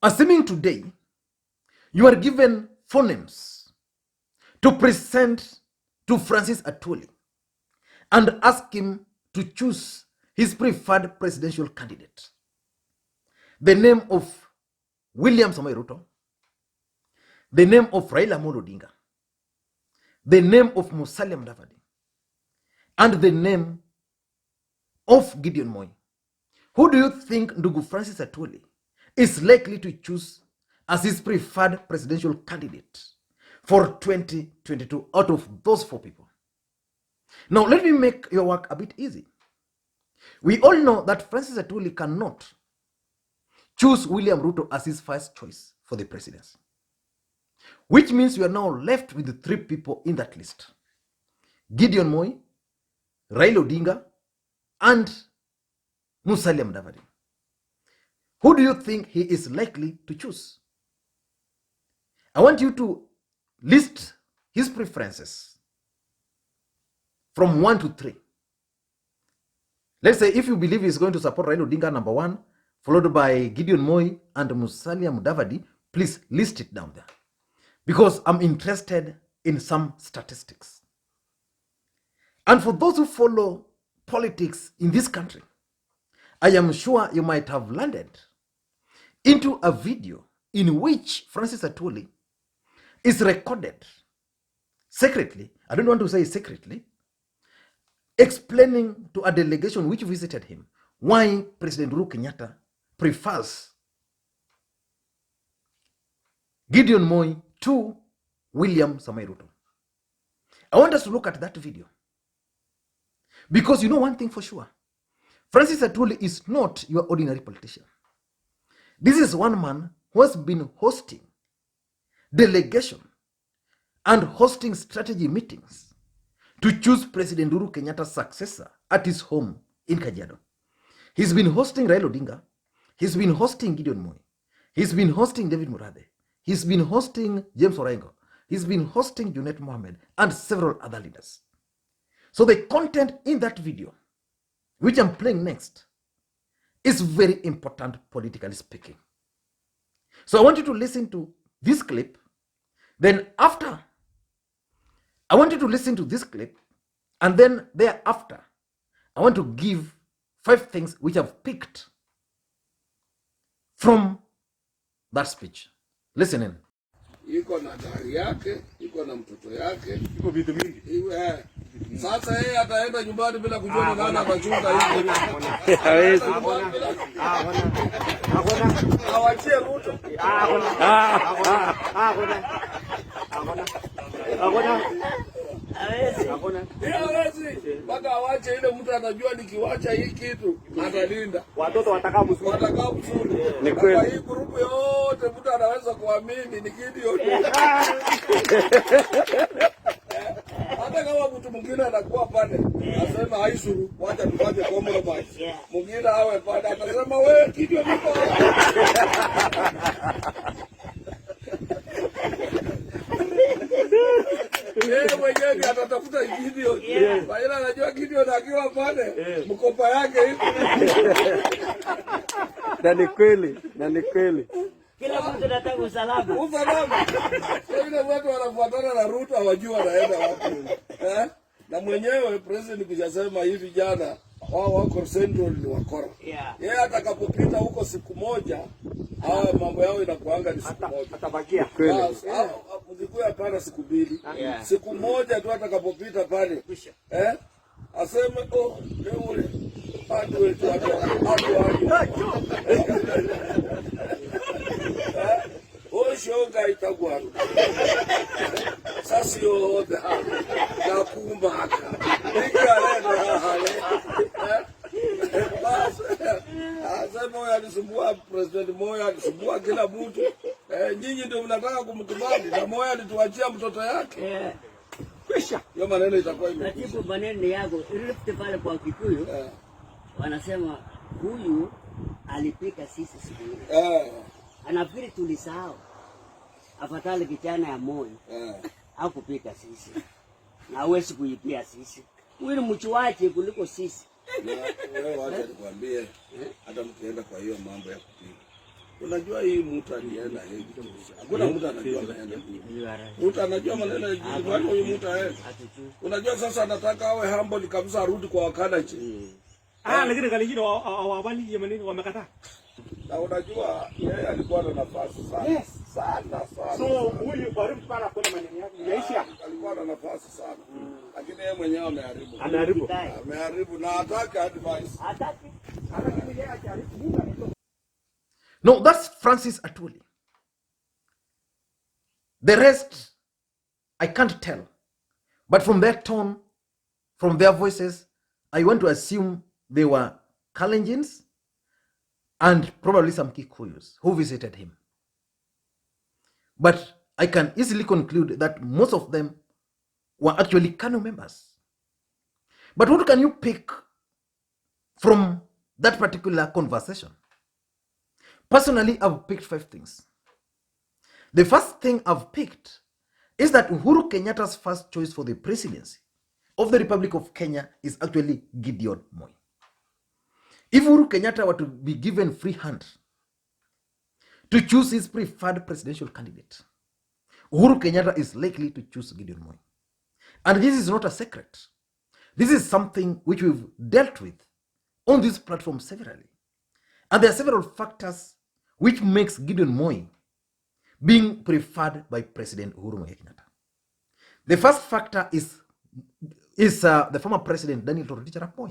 Assuming today you are given phonemes to present to Francis Atwoli and ask him to choose his preferred presidential candidate, the name of William Samoei Ruto, the name of Raila Odinga, the name of Musalia Mudavadi, and the name of Gideon Moi, who do you think Ndugu Francis Atwoli is likely to choose as his preferred presidential candidate for 2022 out of those 4 people? Now, let me make your work a bit easy. We all know that Francis Atwoli cannot choose William Ruto as his first choice for the presidency, which means we are now left with the 3 people in that list: Gideon Moi, Raila Odinga, and Musalia Mudavadi. Who do you think he is likely to choose? I want you to list his preferences from 1 to 3. Let's say if you believe he's going to support Raila Odinga, number 1, followed by Gideon Moi and Musalia Mudavadi, please list it down there, because I'm interested in some statistics. And for those who follow politics in this country, I am sure you might have landed into a video in which Francis Atwoli is recorded secretly, I don't want to say secretly, explaining to a delegation which visited him why President Uhuru Kenyatta prefers Gideon Moi to William Samoei Ruto. I want us to look at that video, because you know one thing for sure: Francis Atwoli is not your ordinary politician. This is one man who has been hosting delegation and hosting strategy meetings to choose President Uhuru Kenyatta's successor at his home in Kajiado. He's been hosting Raila Odinga, he's been hosting Gideon Moi, he's been hosting David Murade, he's been hosting James Orengo, he's been hosting Junet Mohammed, and several other leaders. So the content in that video, which I'm playing next, is very important politically speaking. So I want you to listen to this clip. Then after, I want you to listen to this clip. And then thereafter, I want to give 5 things which I've picked from that speech. Listen in. Iko na gari yake, iko na mtoto yake, iko vitu mingi. Sasa yeye ataenda nyumbani bila kujua nani atachunga hivi. Hawezi. Awachie Ruto. Hawezi. Mpaka awache ile mtu atajua nikiwacha hii kitu atalinda. Watoto watakao mzuri. Ni kweli. Hii grupu yote mtu anaweza kuamini ni Gideon. Hata kama mtu mwingine anakuwa pale, asema haisuru, wacha tufanye compromise. Mwingine awe pale atasema wewe Gideon niko. Yeye mwenyewe atatafuta Gideon. Raila anajua Gideon akiwa pale, mkopa yake hivi. Na ni kweli. Kila mtu anataka usalama. Ile watu wanafuatana na Ruto hawajua anaenda wapi. Na mwenyewe president kujasema hivi jana, wao wako central ni wakora. Yeye atakapopita huko siku moja, hao mambo yao inakuanga ni siku moja. Atabakia kweli. Mzikuwa hapana siku 2. Siku moja tu atakapopita pale. Aseme leo bado wetu shoga itagwa. Sasa yote na kumbaka. Asema alisumbua President Moi, alisumbua kila mtu. Nyinyi ndio mnataka kumkubali na Moi alituachia mtoto yake. Kisha hiyo maneno itakuwa hivi. Natibu maneno yako ilifute pale kwa Kikuyu. Wanasema huyu alipika sisi siku ile. Anafikiri tulisahau. Afadhali kijana ya Moi. Hakupika sisi. Na hawezi kuipia sisi. Huyu mchuache kuliko sisi. Wewe wacha nikwambie, hata mkienda kwa hiyo mambo ya kupika. Unajua hii mtu alienda hivi. Hakuna mtu anajua ameenda. Mtu anajua maneno ya Gideon huyu mtu aende. Unajua sasa anataka awe humble kabisa arudi kwa wakanaji. Lakini kalijiro awabali yemeni wamekataa. Na unajua yeye alikuwa na nafasi sana. Yes. Sana. So huyu bado para kuna maneno yake yaisha. Alikuwa na nafasi sana. Lakini yeye mwenyewe ameharibu. Ameharibu na hataki advice. Hataki. No, that's Francis Atwoli. The rest, I can't tell. But from their tone, from their voices, I want to assume they were Kalenjins and probably some Kikuyus who visited him. But I can easily conclude that most of them were actually KANU members. But what can you pick from that particular conversation? Personally, I've picked 5 things. The first thing I've picked is that Uhuru Kenyatta's first choice for the presidency of the Republic of Kenya is actually Gideon Moi. If Uhuru Kenyatta were to be given free hand to choose his preferred presidential candidate, Uhuru Kenyatta is likely to choose Gideon Moi. And this is not a secret. This is something which we've dealt with on this platform severally. And there are several factors which makes Gideon Moi being preferred by President Uhuru Kenyatta. The first factor is the former president Daniel Toroitich Moi.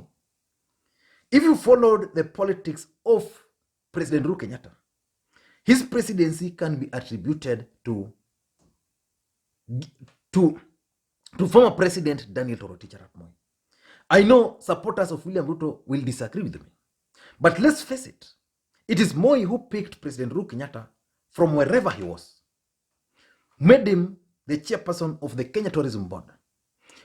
If you followed the politics of President Uhuru Kenyatta, his presidency can be attributed to former President Daniel Toroitich Moi. I know supporters of William Ruto will disagree with me, but let's face it, it is Moi who picked President Uhuru Kenyatta from wherever he was, made him the chairperson of the Kenya Tourism Board.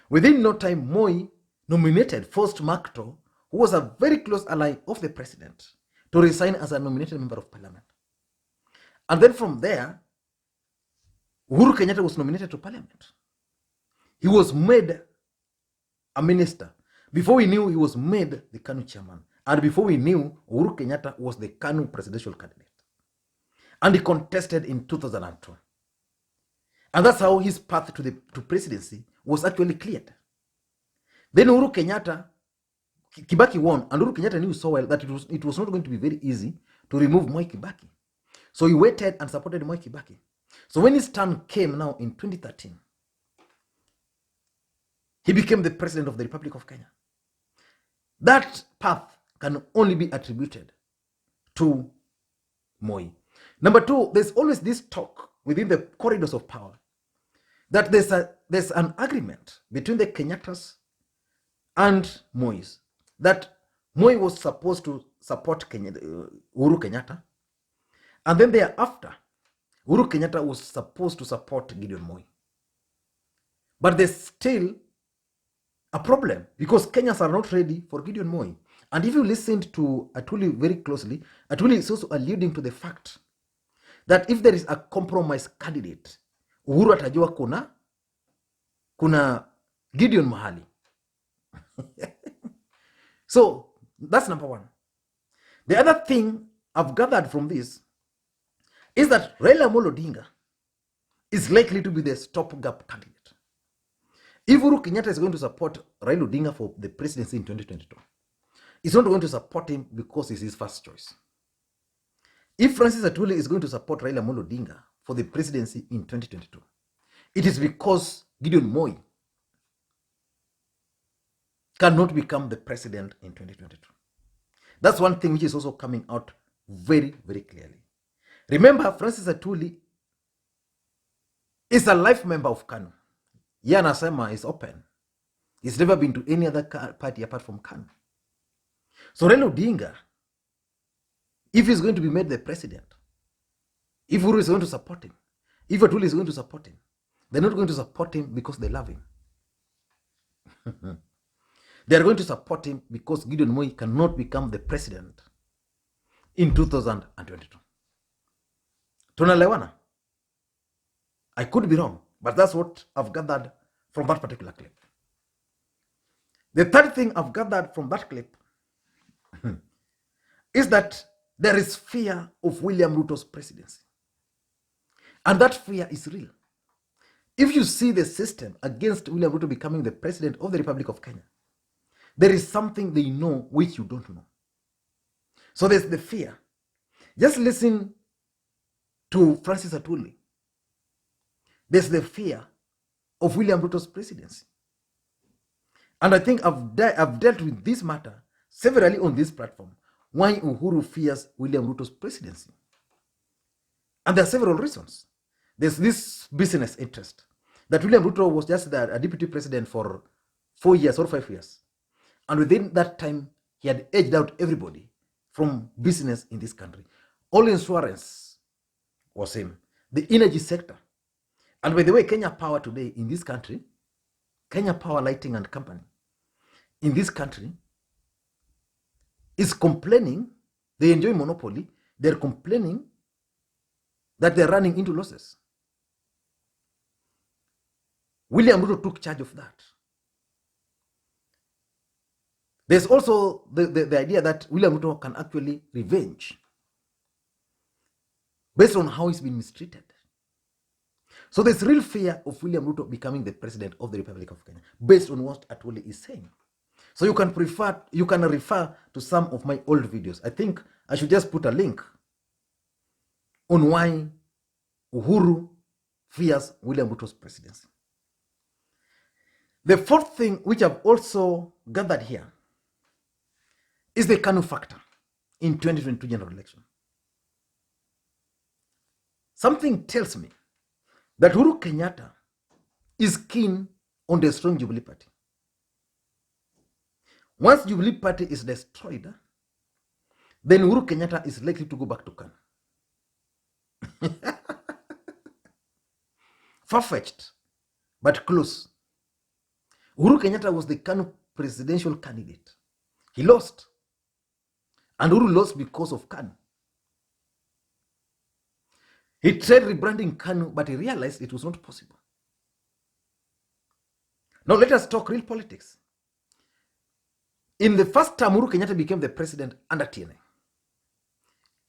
Within no time, Moi nominated Faust Makto, who was a very close ally of the president, to resign as a nominated member of parliament. And then from there, Uhuru Kenyatta was nominated to parliament. He was made a minister. Before we knew, he was made the KANU chairman. And before we knew, Uhuru Kenyatta was the KANU presidential candidate. And he contested in 2002. And that's how his path to presidency was actually cleared. Then Uhuru Kenyatta, Kibaki won, and Uhuru Kenyatta knew so well that it was not going to be very easy to remove Moi Kibaki. So he waited and supported Moi Kibaki. So when his turn came now in 2013, he became the president of the Republic of Kenya. That path can only be attributed to Moi. Number 2, there's always this talk within the corridors of power that there's an agreement between the Kenyattas and Mois that Moi was supposed to support Uhuru Kenyatta, and then thereafter Uhuru Kenyatta was supposed to support Gideon Moi. But there's still a problem because Kenyans are not ready for Gideon Moi. And if you listened to Atwoli very closely, Atwoli is also alluding to the fact that if there is a compromise candidate, Uhuru atajua kuna Gideon mahali. So that's number 1. The other thing I've gathered from this is that Raila Odinga is likely to be the stopgap candidate. If Uhuru Kenyatta is going to support Raila Odinga for the presidency in 2022, he's not going to support him because it's his first choice. If Francis Atwoli is going to support Raila Odinga for the presidency in 2022, it is because Gideon Moi cannot become the president in 2022. That's one thing which is also coming out very, very clearly. Remember, Francis Atwoli is a life member of KANU. Anasema is open. He's never been to any other party apart from KANU. So Raila Odinga, if he's going to be made the president, if Uhuru is going to support him, if Atwoli is going to support him, they're not going to support him because they love him. They are going to support him because Gideon Moi cannot become the president in 2022. Tunalewana? I could be wrong, but that's what I've gathered from that particular clip. The third thing I've gathered from that clip is that there is fear of William Ruto's presidency. And that fear is real. If you see the system against William Ruto becoming the president of the Republic of Kenya, there is something they know which you don't know. So there's the fear. Just listen to Francis Atwoli. There's the fear of William Ruto's presidency. And I think I've dealt with this matter severally on this platform, why Uhuru fears William Ruto's presidency. And there are several reasons. There's this business interest that William Ruto was just a deputy president for 4 years or 5 years. And within that time, he had edged out everybody from business in this country. All insurance was him. The energy sector. And by the way, Kenya Power today in this country, Kenya Power Lighting and Company, in this country, is complaining, they enjoy monopoly, they're complaining that they're running into losses. William Ruto took charge of that. There's also the idea that William Ruto can actually revenge based on how he's been mistreated. So there's real fear of William Ruto becoming the president of the Republic of Kenya based on what Atwoli is saying. So you can refer to some of my old videos. I think I should just put a link on why Uhuru fears William Ruto's presidency. The fourth thing which I've also gathered here is the KANU factor in 2022 general election. Something tells me that Uhuru Kenyatta is keen on the strong Jubilee Party. Once Jubilee Party is destroyed, then Uhuru Kenyatta is likely to go back to KANU. Far-fetched, but close. Uhuru Kenyatta was the KANU presidential candidate. He lost. And Uhuru lost because of KANU. He tried rebranding KANU, but he realized it was not possible. Now let us talk real politics. In the first term, Uhuru Kenyatta became the president under TNA.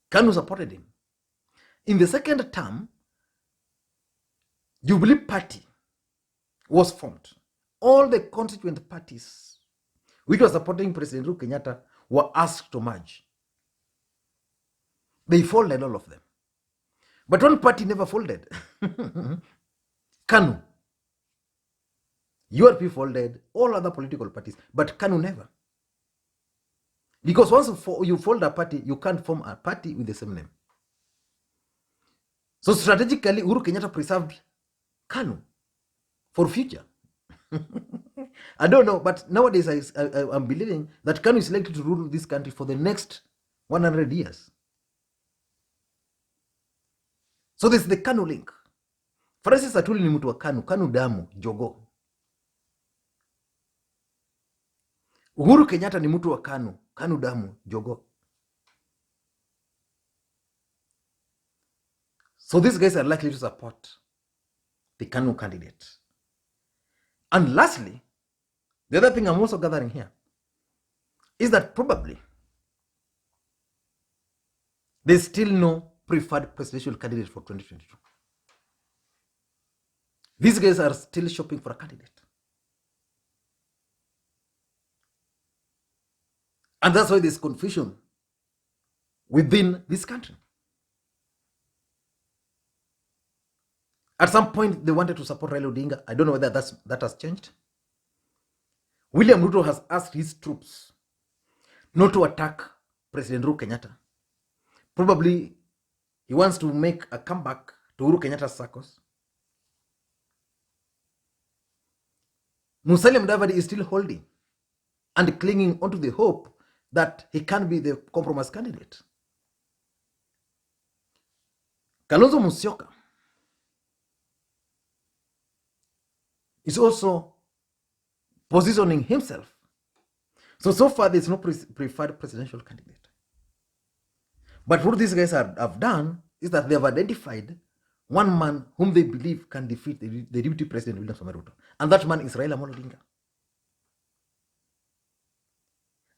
KANU supported him. In the second term, Jubilee Party was formed. All the constituent parties which were supporting President Uhuru Kenyatta were asked to merge. They folded, all of them. But one party never folded. KANU. URP folded, all other political parties, but KANU never. Because once you fold a party, you can't form a party with the same name. So strategically, Uhuru Kenyatta preserved KANU for future. I don't know, but nowadays I'm believing that KANU is likely to rule this country for the next 100 years. So there's the KANU link. Francis Atwoli ni mtu wa KANU, KANU damu, jogo. Uhuru Kenyatta ni mtu wa KANU, KANU damu, jogo. So these guys are likely to support the KANU candidate. And lastly, the other thing I'm also gathering here is that probably there's still no preferred presidential candidate for 2022. These guys are still shopping for a candidate. And that's why there's confusion within this country. At some point, they wanted to support Raila Odinga. I don't know whether that has changed. William Ruto has asked his troops not to attack President Uhuru Kenyatta. Probably he wants to make a comeback to Uhuru Kenyatta's circles. Musalia Mudavadi is still holding and clinging onto the hope that he can be the compromise candidate. Kalonzo Musyoka is also positioning himself. So far there's no preferred presidential candidate. But what these guys have done is that they have identified one man whom they believe can defeat the deputy president, William Ruto. And that man is Raila Odinga.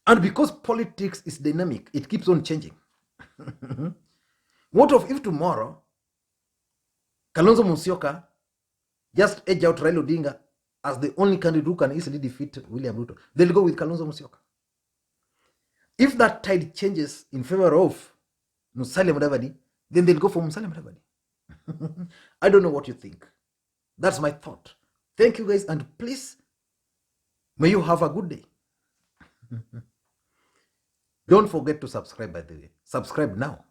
And because politics is dynamic, it keeps on changing. What if tomorrow Kalonzo Musyoka just edge out Raila Odinga as the only candidate who can easily defeat William Ruto? They'll go with Kalonzo Musyoka. If that tide changes in favor of Musalia Mudavadi, then they'll go for Musalia Mudavadi. I don't know what you think. That's my thought. Thank you guys, and please, may you have a good day. Don't forget to subscribe, by the way. Subscribe now.